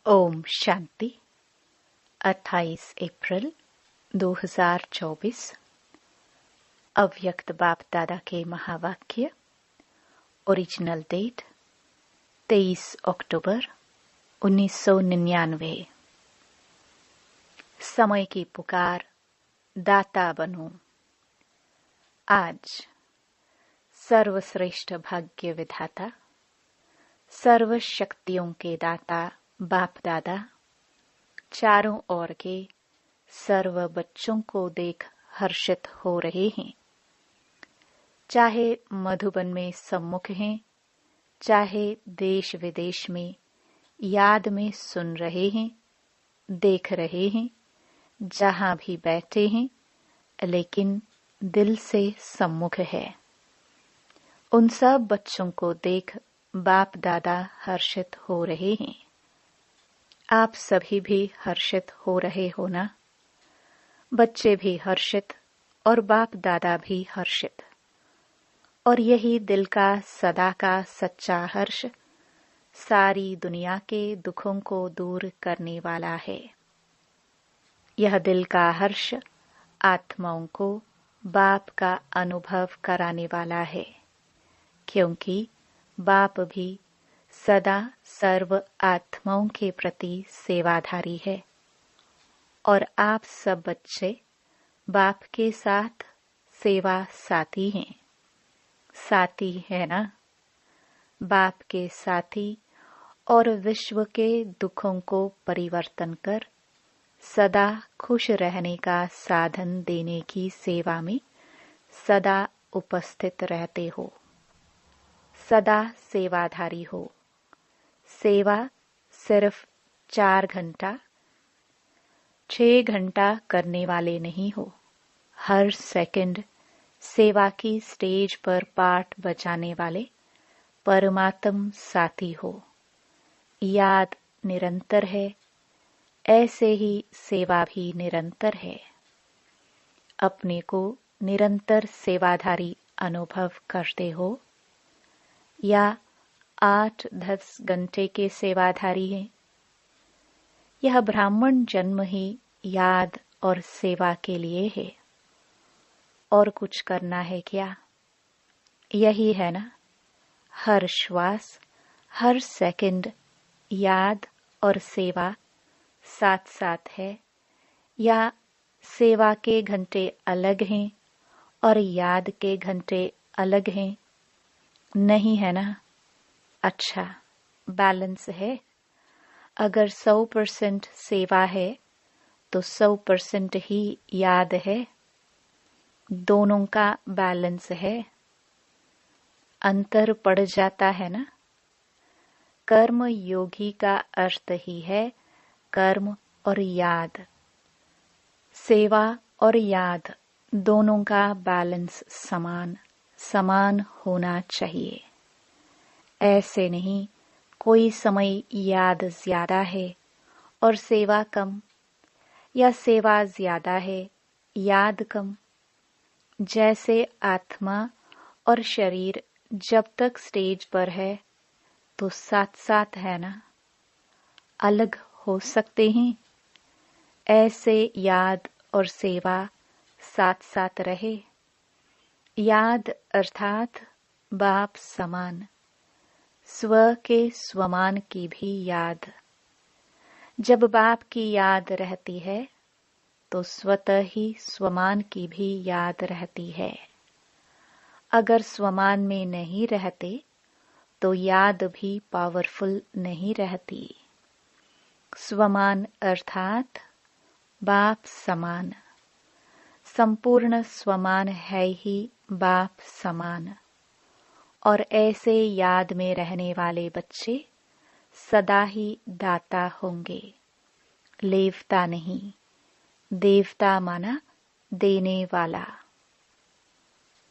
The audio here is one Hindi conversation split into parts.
ओम शांति। 28 अप्रैल 2024 अव्यक्त बाप दादा के महावाक्य। ओरिजिनल डेट 23 अक्टूबर 1999। समय की पुकार, दाता बनो। आज सर्वश्रेष्ठ भाग्य विधाता, सर्व शक्तियों के दाता बाप दादा चारों ओर के सर्व बच्चों को देख हर्षित हो रहे हैं। चाहे मधुबन में सम्मुख हैं, चाहे देश विदेश में याद में सुन रहे हैं, देख रहे हैं, जहां भी बैठे हैं, लेकिन दिल से सम्मुख है। उन सब बच्चों को देख बाप दादा हर्षित हो रहे हैं। आप सभी भी हर्षित हो रहे हो ना? बच्चे भी हर्षित और बाप दादा भी हर्षित। और यही दिल का सदा का सच्चा हर्ष सारी दुनिया के दुखों को दूर करने वाला है। यह दिल का हर्ष आत्माओं को बाप का अनुभव कराने वाला है, क्योंकि बाप भी सदा सर्व आत्माओं के प्रति सेवाधारी है। और आप सब बच्चे बाप के साथ सेवा साथी हैं। साथी है ना? बाप के साथी और विश्व के दुखों को परिवर्तन कर सदा खुश रहने का साधन देने की सेवा में सदा उपस्थित रहते हो। सदा सेवाधारी हो। सेवा सिर्फ 4 घंटा 6 घंटा करने वाले नहीं हो। हर सेकंड सेवा की स्टेज पर पाठ बजाने वाले परमात्म साथी हो। याद निरंतर है, ऐसे ही सेवा भी निरंतर है। अपने को निरंतर सेवाधारी अनुभव करते हो या 8-10 घंटे के सेवाधारी हैं? यह ब्राह्मण जन्म ही याद और सेवा के लिए है। और कुछ करना है क्या? यही है ना? हर श्वास, हर सेकंड याद और सेवा साथ साथ है, या सेवा के घंटे अलग हैं और याद के घंटे अलग हैं? नहीं है ना? अच्छा, बैलेंस है। अगर 100% सेवा है तो 100% ही याद है। दोनों का बैलेंस है। अंतर पड़ जाता है ना? कर्म योगी का अर्थ ही है कर्म और याद। सेवा और याद दोनों का बैलेंस समान समान होना चाहिए। ऐसे नहीं कोई समय याद ज्यादा है और सेवा कम, या सेवा ज्यादा है याद कम। जैसे आत्मा और शरीर जब तक स्टेज पर है तो साथ साथ है ना? अलग हो सकते हैं? ऐसे याद और सेवा साथ साथ रहे। याद अर्थात बाप समान, स्व के स्वमान की भी याद। जब बाप की याद रहती है तो स्वतः ही स्वमान की भी याद रहती है। अगर स्वमान में नहीं रहते तो याद भी पावरफुल नहीं रहती। स्वमान अर्थात बाप समान। संपूर्ण स्वमान है ही बाप समान। और ऐसे याद में रहने वाले बच्चे सदा ही दाता होंगे, लेवता नहीं। देवता माना देने वाला।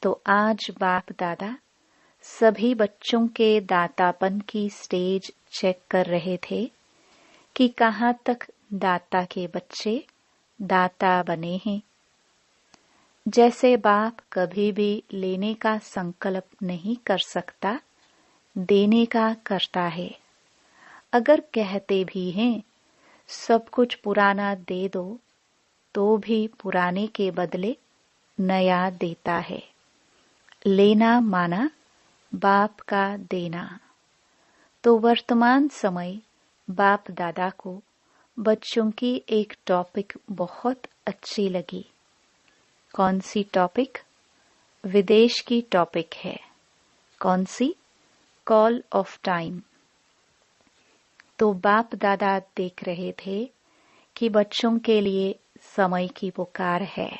तो आज बाप दादा सभी बच्चों के दातापन की स्टेज चेक कर रहे थे कि कहाँ तक दाता के बच्चे दाता बने हैं। जैसे बाप कभी भी लेने का संकल्प नहीं कर सकता, देने का करता है। अगर कहते भी हैं सब कुछ पुराना दे दो, तो भी पुराने के बदले नया देता है। लेना माना बाप का देना। तो वर्तमान समय बाप दादा को बच्चों की एक टॉपिक बहुत अच्छी लगी। कौन सी टॉपिक? विदेश की टॉपिक है। कौन सी? Call of time. तो बाप दादा देख रहे थे कि बच्चों के लिए समय की पुकार है।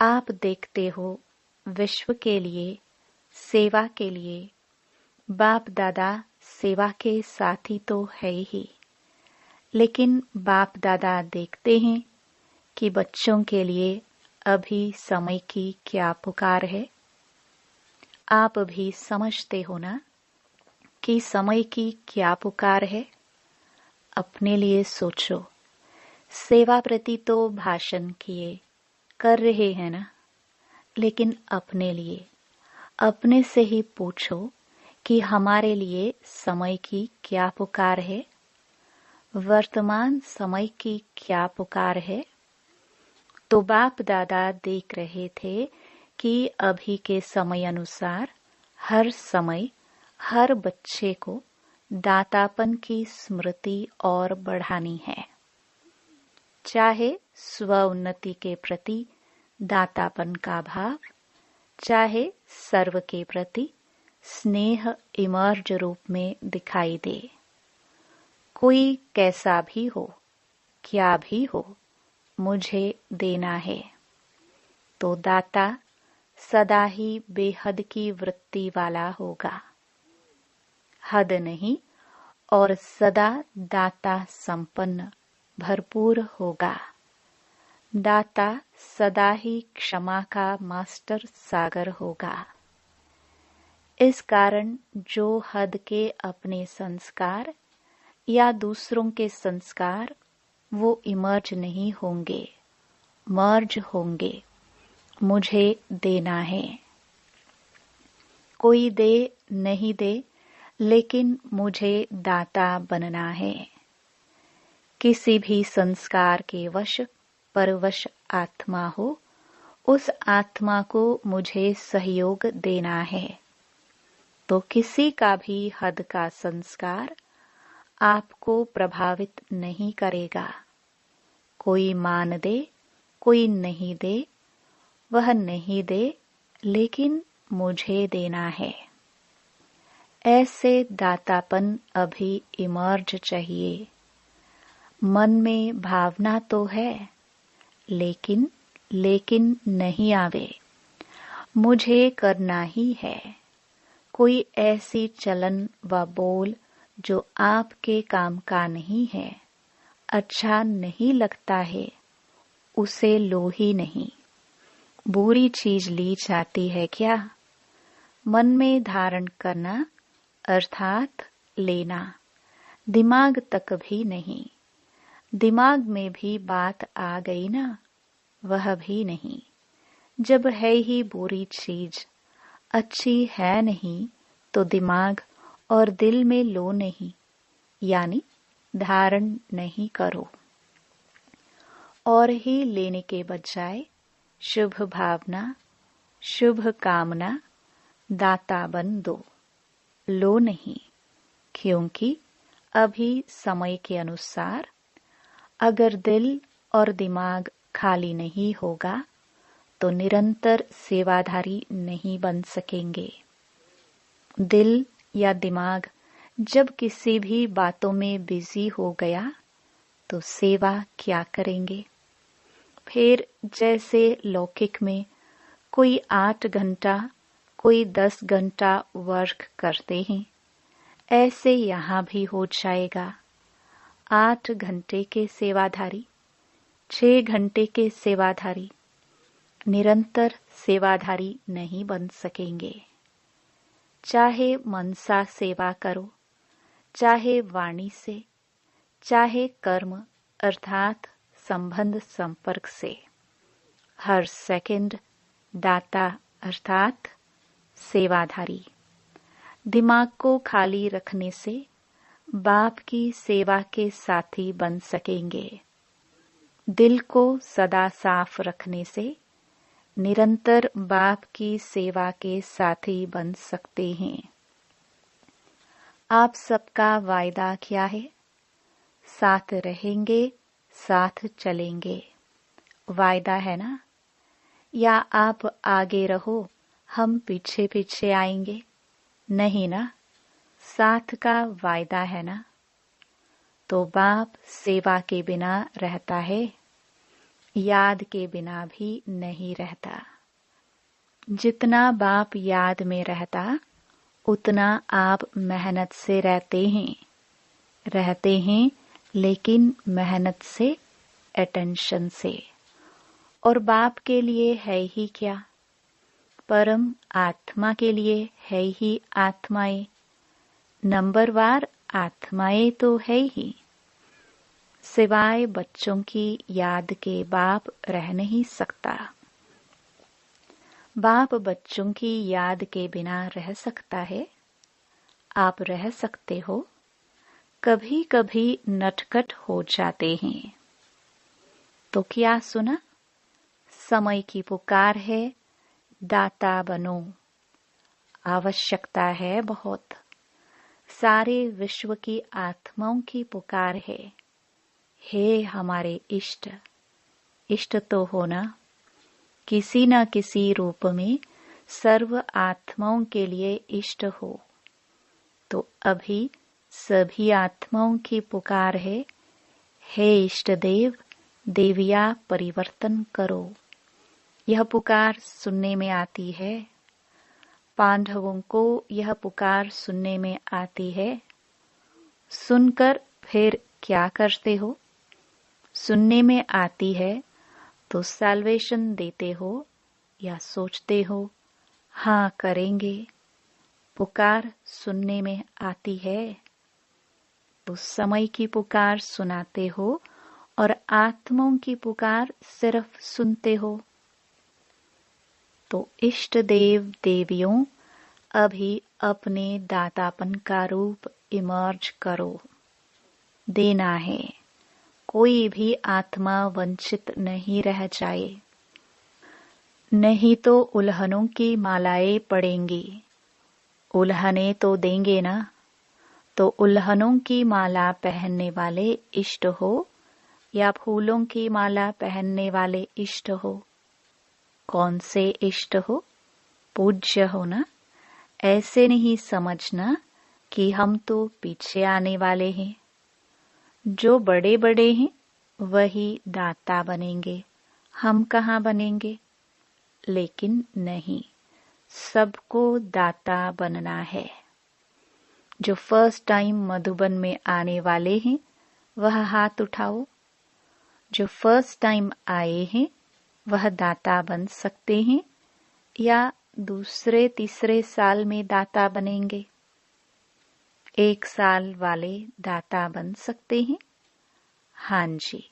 आप देखते हो विश्व के लिए, सेवा के लिए। बाप दादा सेवा के साथी तो है ही, लेकिन बाप दादा देखते हैं कि बच्चों के लिए अभी समय की क्या पुकार है। आप भी समझते हो ना कि समय की क्या पुकार है। अपने लिए सोचो। सेवा प्रति तो भाषण किए, कर रहे हैं ना, लेकिन अपने लिए, अपने से ही पूछो कि हमारे लिए समय की क्या पुकार है। वर्तमान समय की क्या पुकार है। तो बाप दादा देख रहे थे कि अभी के समय अनुसार हर समय हर बच्चे को दातापन की स्मृति और बढ़ानी है। चाहे स्व उन्नति के प्रति दातापन का भाव, चाहे सर्व के प्रति स्नेह इमर्ज रूप में दिखाई दे। कोई कैसा भी हो, क्या भी हो, मुझे देना है। तो दाता सदा ही बेहद की वृत्ति वाला होगा। हद नहीं और सदा दाता संपन्न भरपूर होगा। दाता सदा ही क्षमा का मास्टर सागर होगा। इस कारण जो हद के अपने संस्कार या दूसरों के संस्कार वो इमर्ज नहीं होंगे, मर्ज होंगे। मुझे देना है। कोई दे नहीं दे, लेकिन मुझे दाता बनना है। किसी भी संस्कार के वश परवश आत्मा हो, उस आत्मा को मुझे सहयोग देना है। तो किसी का भी हद का संस्कार आपको प्रभावित नहीं करेगा। कोई मान दे, कोई नहीं दे, वह नहीं दे, लेकिन मुझे देना है। ऐसे दातापन अभी इमर्ज चाहिए। मन में भावना तो है, लेकिन नहीं आवे। मुझे करना ही है। कोई ऐसी चलन व बोल जो आपके काम का नहीं है, अच्छा नहीं लगता है, उसे लो ही नहीं। बुरी चीज ली जाती है क्या? मन में धारण करना अर्थात लेना, दिमाग तक भी नहीं। दिमाग में भी बात आ गई ना, वह भी नहीं। जब है ही बुरी चीज, अच्छी है नहीं, तो दिमाग और दिल में लो नहीं, यानी धारण नहीं करो। और ही लेने के बजाय शुभ भावना, शुभ कामना दाता बन दो। लो नहीं, क्योंकि अभी समय के अनुसार अगर दिल और दिमाग खाली नहीं होगा तो निरंतर सेवाधारी नहीं बन सकेंगे। दिल या दिमाग जब किसी भी बातों में बिजी हो गया तो सेवा क्या करेंगे? फिर जैसे लौकिक में कोई 8 घंटा, कोई 10 घंटा वर्क करते हैं, ऐसे यहाँ भी हो जाएगा। 8 घंटे के सेवाधारी, 6 घंटे के सेवाधारी निरंतर सेवाधारी नहीं बन सकेंगे। चाहे मनसा सेवा करो, चाहे वाणी से, चाहे कर्म अर्थात संबंध संपर्क से, हर सेकंड दाता अर्थात सेवाधारी। दिमाग को खाली रखने से बाप की सेवा के साथी बन सकेंगे। दिल को सदा साफ रखने से निरंतर बाप की सेवा के साथी बन सकते हैं। आप सबका वायदा क्या है? साथ रहेंगे, साथ चलेंगे। वायदा है ना? या आप आगे रहो, हम पीछे पीछे आएंगे? नहीं ना, साथ का वायदा है ना। तो बाप सेवा के बिना रहता है, याद के बिना भी नहीं रहता। जितना बाप याद में रहता, उतना आप मेहनत से रहते हैं, लेकिन मेहनत से, अटेंशन से। और बाप के लिए है ही क्या? परम आत्मा के लिए है ही आत्माएं। नंबरवार आत्माएं तो है ही। सिवाय बच्चों की याद के बाप रह नहीं सकता। बाप बच्चों की याद के बिना रह सकता है? आप रह सकते हो? कभी कभी नटखट हो जाते हैं। तो क्या सुना? समय की पुकार है, दाता बनो। आवश्यकता है बहुत। सारे विश्व की आत्माओं की पुकार है, हे हमारे इष्ट। इष्ट तो हो ना? किसी न किसी रूप में सर्व आत्माओं के लिए इष्ट हो। तो अभी सभी आत्माओं की पुकार है, हे इष्ट देव, देविया परिवर्तन करो। यह पुकार सुनने में आती है। पांडवों को यह पुकार सुनने में आती है। सुनकर फिर क्या करते हो? सुनने में आती है तो सैल्वेशन देते हो या सोचते हो हाँ करेंगे? पुकार सुनने में आती है तो समय की पुकार सुनाते हो और आत्माओं की पुकार सिर्फ सुनते हो। तो इष्ट देव देवियों, अभी अपने दातापन का रूप इमर्ज करो। देना है, कोई भी आत्मा वंचित नहीं रह जाए। नहीं तो उल्हनों की मालाएं पड़ेंगी। उल्हने तो देंगे ना। तो उल्हनों की माला पहनने वाले इष्ट हो या फूलों की माला पहनने वाले इष्ट हो? कौन से इष्ट हो? पूज्य हो ना। ऐसे नहीं समझना कि हम तो पीछे आने वाले हैं। जो बड़े बड़े हैं वही दाता बनेंगे, हम कहाँ बनेंगे? लेकिन नहीं, सबको दाता बनना है। जो फर्स्ट टाइम मधुबन में आने वाले हैं वह हाथ उठाओ। जो फर्स्ट टाइम आए हैं वह दाता बन सकते हैं या दूसरे तीसरे साल में दाता बनेंगे? 1 साल वाले दाता बन सकते हैं? हाँ जी,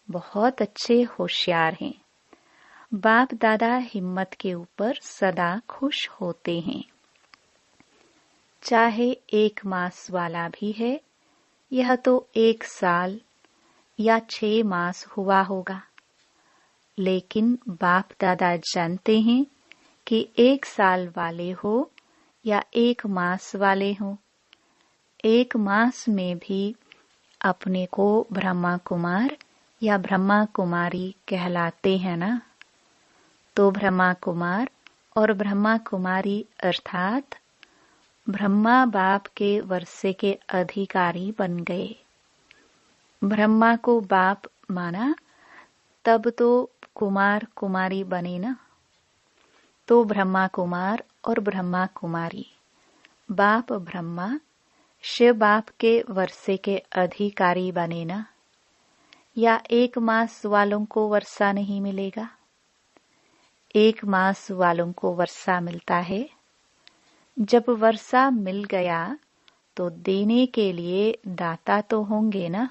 बहुत अच्छे होशियार हैं। बाप दादा हिम्मत के ऊपर सदा खुश होते हैं। चाहे 1 मास वाला भी है, यह तो 1 साल या 6 मास हुआ होगा। लेकिन बाप दादा जानते हैं कि 1 साल वाले हो या 1 मास वाले हो, 1 मास में भी अपने को ब्रह्मा कुमार या ब्रह्मा कुमारी कहलाते हैं ना। तो ब्रह्मा कुमार और ब्रह्मा कुमारी अर्थात ब्रह्मा बाप के वर्षे के अधिकारी बन गए। ब्रह्मा को बाप माना तब तो कुमार कुमारी बने ना। तो ब्रह्मा कुमार और ब्रह्मा कुमारी, बाप ब्रह्मा शिव बाप के वर्षे के अधिकारी बने ना। या 1 मास वालों को वर्षा नहीं मिलेगा? 1 मास वालों को वर्षा मिलता है। जब वर्षा मिल गया तो देने के लिए दाता तो होंगे ना।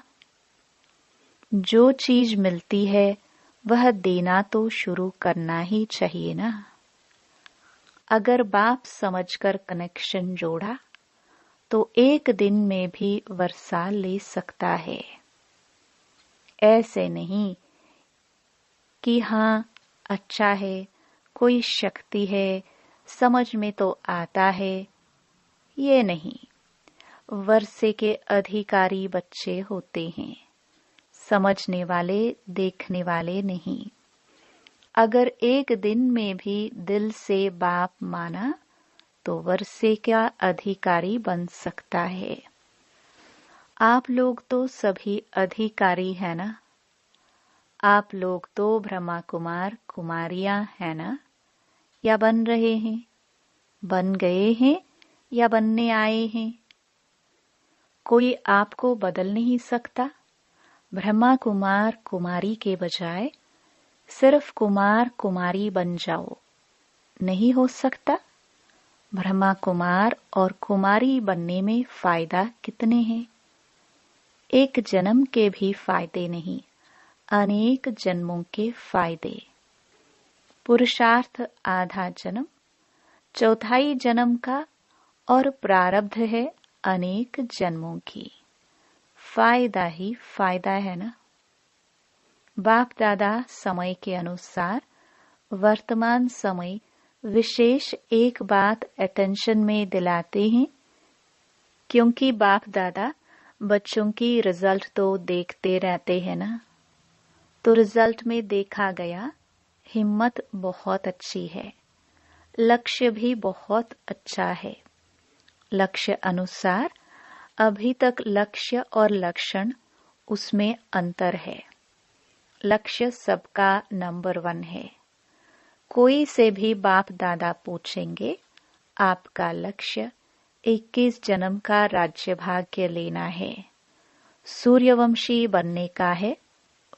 जो चीज मिलती है वह देना तो शुरू करना ही चाहिए ना। अगर बाप समझकर कनेक्शन जोड़ा तो एक दिन में भी वर्षा ले सकता है। ऐसे नहीं कि हाँ अच्छा है, कोई शक्ति है, समझ में तो आता है, ये नहीं। वर्षे के अधिकारी बच्चे होते हैं, समझने वाले, देखने वाले नहीं। अगर एक दिन में भी दिल से बाप माना तो वर्षे का अधिकारी बन सकता है। आप लोग तो सभी अधिकारी हैं ना? आप लोग तो ब्रह्मा कुमार कुमारियां हैं ना? या बन रहे हैं, बन गए हैं या बनने आए हैं? कोई आपको बदल नहीं सकता। ब्रह्मा कुमार कुमारी के बजाय सिर्फ कुमार कुमारी बन जाओ, नहीं हो सकता? ब्रह्मा कुमार और कुमारी बनने में फायदा कितने हैं? एक जन्म के भी फायदे नहीं, अनेक जन्मों के फायदे। पुरुषार्थ आधा जन्म, चौथाई जन्म का, और प्रारब्ध है अनेक जन्मों की। फायदा ही फायदा है ना? बाप दादा समय के अनुसार वर्तमान समय विशेष एक बात अटेंशन में दिलाते हैं, क्योंकि बाप दादा बच्चों की रिजल्ट तो देखते रहते हैं ना। तो रिजल्ट में देखा गया हिम्मत बहुत अच्छी है, लक्ष्य भी बहुत अच्छा है। लक्ष्य अनुसार अभी तक लक्ष्य और लक्षण उसमें अंतर है। लक्ष्य सबका नंबर 1 है। कोई से भी बाप दादा पूछेंगे आपका लक्ष्य 21 जन्म का राज्य भाग्य लेना है, सूर्यवंशी बनने का है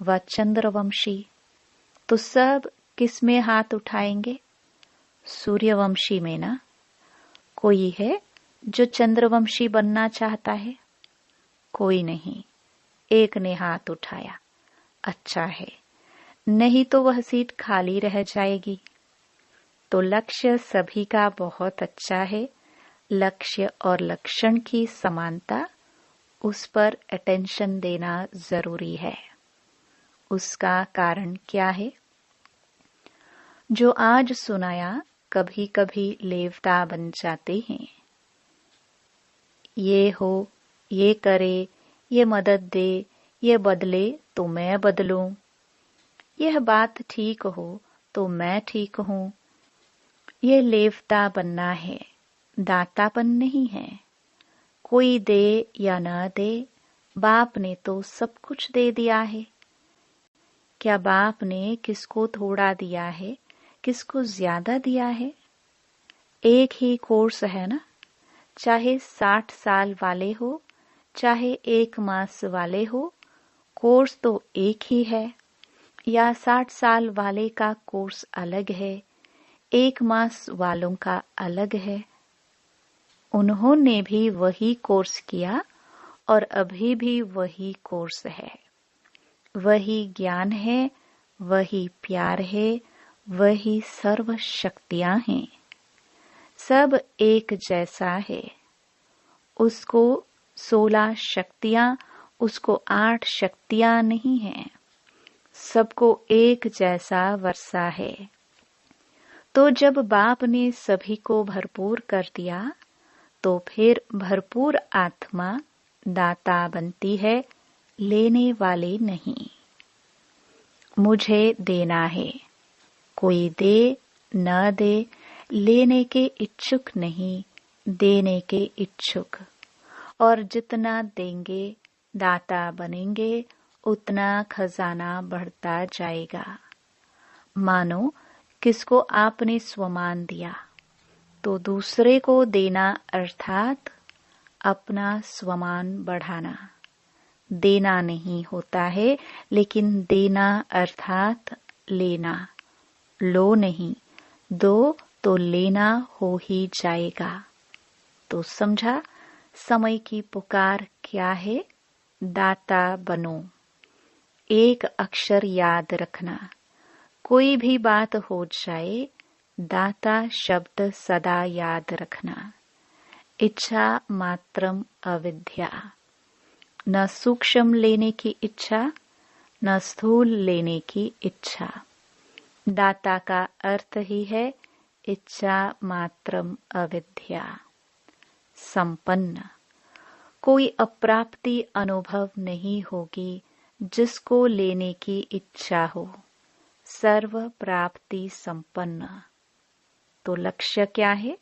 व चंद्रवंशी, तो सब किस में हाथ उठाएंगे? सूर्यवंशी में ना। कोई है जो चंद्रवंशी बनना चाहता है? कोई नहीं। एक ने हाथ उठाया, अच्छा है, नहीं तो वह सीट खाली रह जाएगी। तो लक्ष्य सभी का बहुत अच्छा है। लक्ष्य और लक्षण की समानता, उस पर अटेंशन देना जरूरी है। उसका कारण क्या है? जो आज सुनाया कभी कभी लेवता बन जाते हैं। ये हो, ये करे, ये मदद दे, ये बदले तो मैं बदलूं, यह बात ठीक हो तो मैं ठीक हूं। ये लेवता बनना है, दातापन नहीं है। कोई दे या न दे, बाप ने तो सब कुछ दे दिया है। क्या बाप ने किसको थोड़ा दिया है, किसको ज्यादा दिया है? एक ही कोर्स है ना, चाहे 60 साल वाले हो, चाहे 1 मास वाले हो, कोर्स तो एक ही है। या 60 साल वाले का कोर्स अलग है, 1 मास वालों का अलग है। उन्होंने भी वही कोर्स किया और अभी भी वही कोर्स है। वही ज्ञान है, वही प्यार है, वही सर्व शक्तियां हैं। सब एक जैसा है। उसको 16 शक्तियां, उसको 8 शक्तियां नहीं हैं। सबको एक जैसा वर्षा है। तो जब बाप ने सभी को भरपूर कर दिया, तो फिर भरपूर आत्मा दाता बनती है, लेने वाले नहीं। मुझे देना है, कोई दे न दे, लेने के इच्छुक नहीं, देने के इच्छुक। और जितना देंगे, दाता बनेंगे, उतना खजाना बढ़ता जाएगा। मानो किसको आपने स्वमान दिया, तो दूसरे को देना अर्थात अपना स्वमान बढ़ाना। देना नहीं होता है, लेकिन देना अर्थात लेना। लो नहीं, दो तो लेना हो ही जाएगा। तो समझा समय की पुकार क्या है? दाता बनो। एक अक्षर याद रखना, कोई भी बात हो जाए, दाता शब्द सदा याद रखना। इच्छा मात्रम अविद्या। न सूक्ष्म लेने की इच्छा, न स्थूल लेने की इच्छा। दाता का अर्थ ही है इच्छा मात्रम अविद्या। संपन्न, कोई अप्राप्ति अनुभव नहीं होगी जिसको लेने की इच्छा हो। सर्व प्राप्ति संपन्न। तो लक्ष्य क्या है?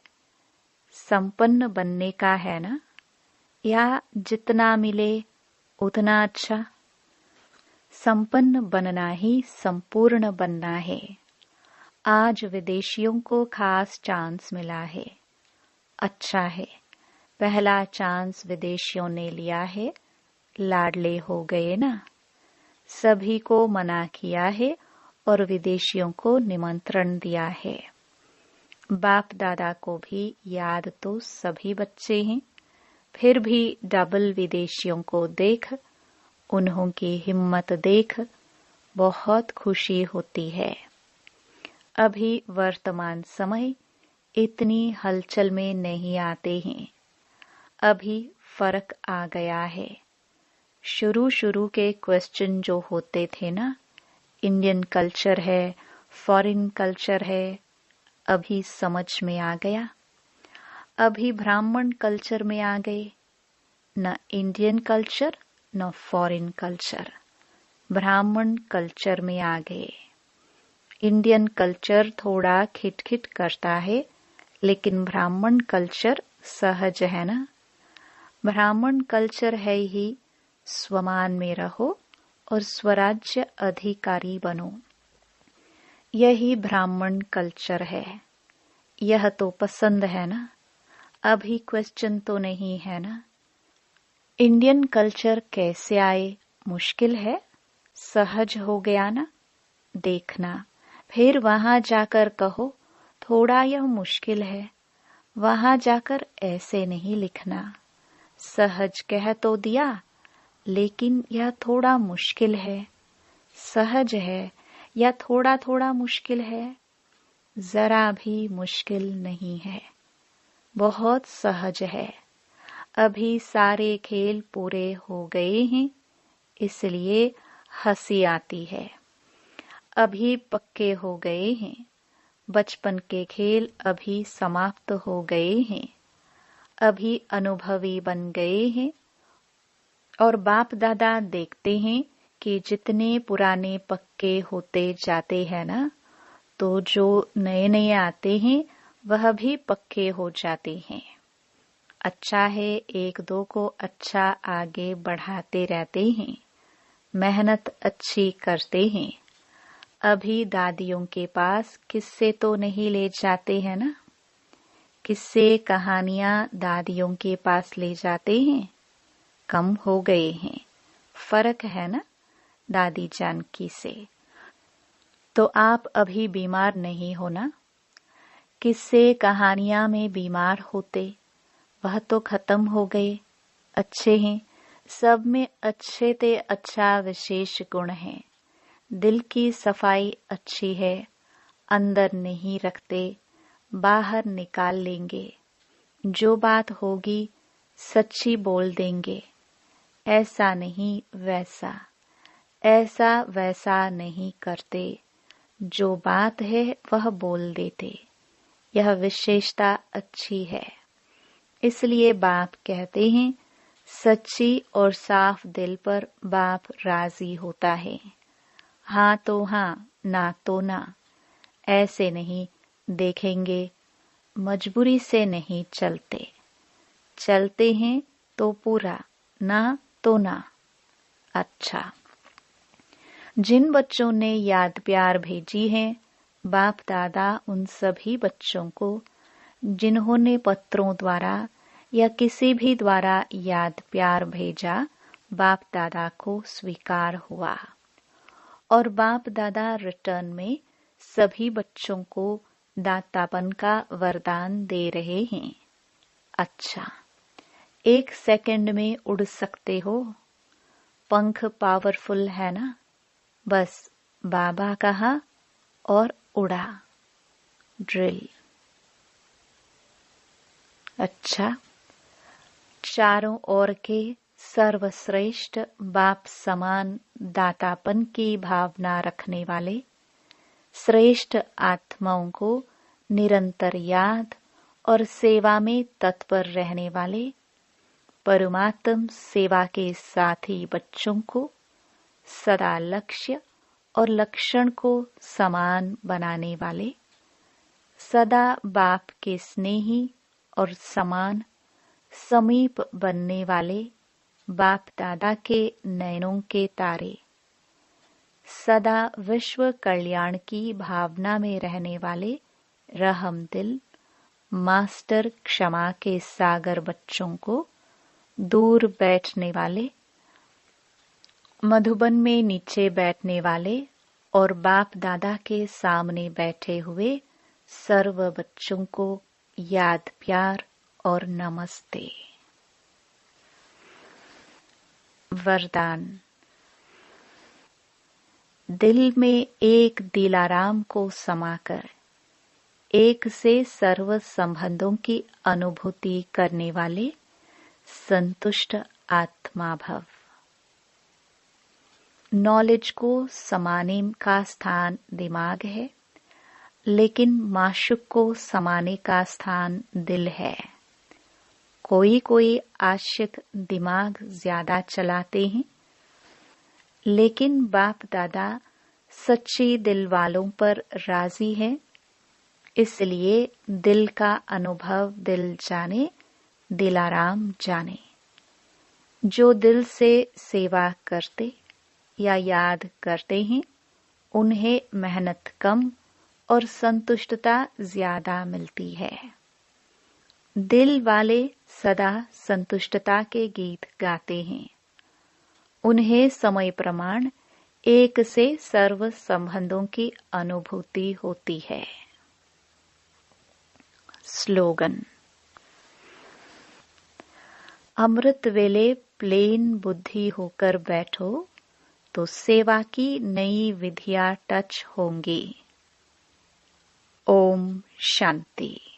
संपन्न बनने का है ना, या जितना मिले उतना अच्छा? संपन्न बनना ही संपूर्ण बनना है। आज विदेशियों को खास चांस मिला है। अच्छा है, पहला चांस विदेशियों ने लिया है, लाडले हो गए ना। सभी को मना किया है और विदेशियों को निमंत्रण दिया है। बाप दादा को भी याद तो सभी बच्चे हैं, फिर भी डबल विदेशियों को देख, उन्हों की हिम्मत देख बहुत खुशी होती है। अभी वर्तमान समय इतनी हलचल में नहीं आते हैं। अभी फर्क आ गया है। शुरू के क्वेश्चन जो होते थे ना, इंडियन कल्चर है, फॉरेन कल्चर है, अभी समझ में आ गया। अभी ब्राह्मण कल्चर में आ गए। न इंडियन कल्चर न फॉरेन कल्चर, ब्राह्मण कल्चर में आ गए। इंडियन कल्चर थोड़ा खिटखिट करता है, लेकिन ब्राह्मण कल्चर सहज है ना। ब्राह्मण कल्चर है ही स्वमान में रहो और स्वराज्य अधिकारी बनो। यही ब्राह्मण कल्चर है। यह तो पसंद है ना। अभी क्वेश्चन तो नहीं है ना। इंडियन कल्चर कैसे आए? मुश्किल है, सहज हो गया ना। देखना, फिर वहां जाकर कहो थोड़ा यह मुश्किल है। वहां जाकर ऐसे नहीं लिखना। सहज कह तो दिया, लेकिन यह थोड़ा मुश्किल है। सहज है या थोड़ा थोड़ा मुश्किल है? जरा भी मुश्किल नहीं है, बहुत सहज है। अभी सारे खेल पूरे हो गए हैं, इसलिए हंसी आती है। अभी पक्के हो गए हैं। बचपन के खेल अभी समाप्त हो गए हैं। अभी अनुभवी बन गए हैं। और बाप दादा देखते हैं कि जितने पुराने पक्के होते जाते हैं ना, तो जो नए नए आते हैं वह भी पक्के हो जाते हैं। अच्छा है, एक दो को अच्छा आगे बढ़ाते रहते हैं, मेहनत अच्छी करते हैं। अभी दादियों के पास किस्से तो नहीं ले जाते हैं ना। किस्से कहानियां दादियों के पास ले जाते हैं, कम हो गए हैं। फर्क है ना दादी जानकी से। तो आप अभी बीमार नहीं हो ना। किस्से कहानियां में बीमार होते, वह तो खत्म हो गए। अच्छे हैं, सब में अच्छे ते अच्छा विशेष गुण है। दिल की सफाई अच्छी है, अंदर नहीं रखते, बाहर निकाल लेंगे। जो बात होगी सच्ची बोल देंगे। ऐसा नहीं वैसा, ऐसा वैसा नहीं करते। जो बात है वह बोल देते। यह विशेषता अच्छी है। इसलिए बाप कहते हैं, सच्ची और साफ दिल पर बाप राजी होता है। हाँ तो हाँ, ना तो ना, ऐसे नहीं देखेंगे। मजबूरी से नहीं चलते। चलते हैं तो पूरा, ना तो ना। अच्छा, जिन बच्चों ने याद प्यार भेजी है, बाप दादा उन सभी बच्चों को जिन्होंने पत्रों द्वारा या किसी भी द्वारा याद प्यार भेजा, बाप दादा को स्वीकार हुआ। और बाप दादा रिटर्न में सभी बच्चों को दातापन का वरदान दे रहे हैं। अच्छा, 1 सेकंड में उड़ सकते हो। पंख पावरफुल है ना। बस बाबा कहा और उड़ा। ड्रिल। अच्छा, चारों ओर के सर्वश्रेष्ठ बाप समान दातापन की भावना रखने वाले श्रेष्ठ आत्माओं को निरंतर याद और सेवा में तत्पर रहने वाले परमात्म सेवा के साथी बच्चों को सदा लक्ष्य और लक्षण को समान बनाने वाले सदा बाप के स्नेही और समान समीप बनने वाले बाप दादा के नयनों के तारे सदा विश्व कल्याण की भावना में रहने वाले रहम दिल मास्टर क्षमा के सागर बच्चों को दूर बैठने वाले मधुबन में नीचे बैठने वाले और बाप दादा के सामने बैठे हुए सर्व बच्चों को याद प्यार और नमस्ते। वरदान। दिल में एक दिलाराम को समाकर एक से सर्व संबंधों की अनुभूति करने वाले संतुष्ट आत्मा भव। नॉलेज को समाने का स्थान दिमाग है, लेकिन माशूक को समाने का स्थान दिल है। कोई आशिक दिमाग ज्यादा चलाते हैं, लेकिन बाप दादा सच्ची दिल वालों पर राजी है, इसलिए दिल का अनुभव दिल जाने दिलाराम जाने। जो दिल से सेवा करते या याद करते हैं, उन्हें मेहनत कम और संतुष्टता ज्यादा मिलती है। दिल वाले सदा संतुष्टता के गीत गाते हैं। उन्हें समय प्रमाण एक से सर्व संबंधों की अनुभूति होती है। स्लोगन। अमृत वेले प्लेन बुद्धि होकर बैठो तो सेवा की नई विधियां टच होंगी। ओम शांति।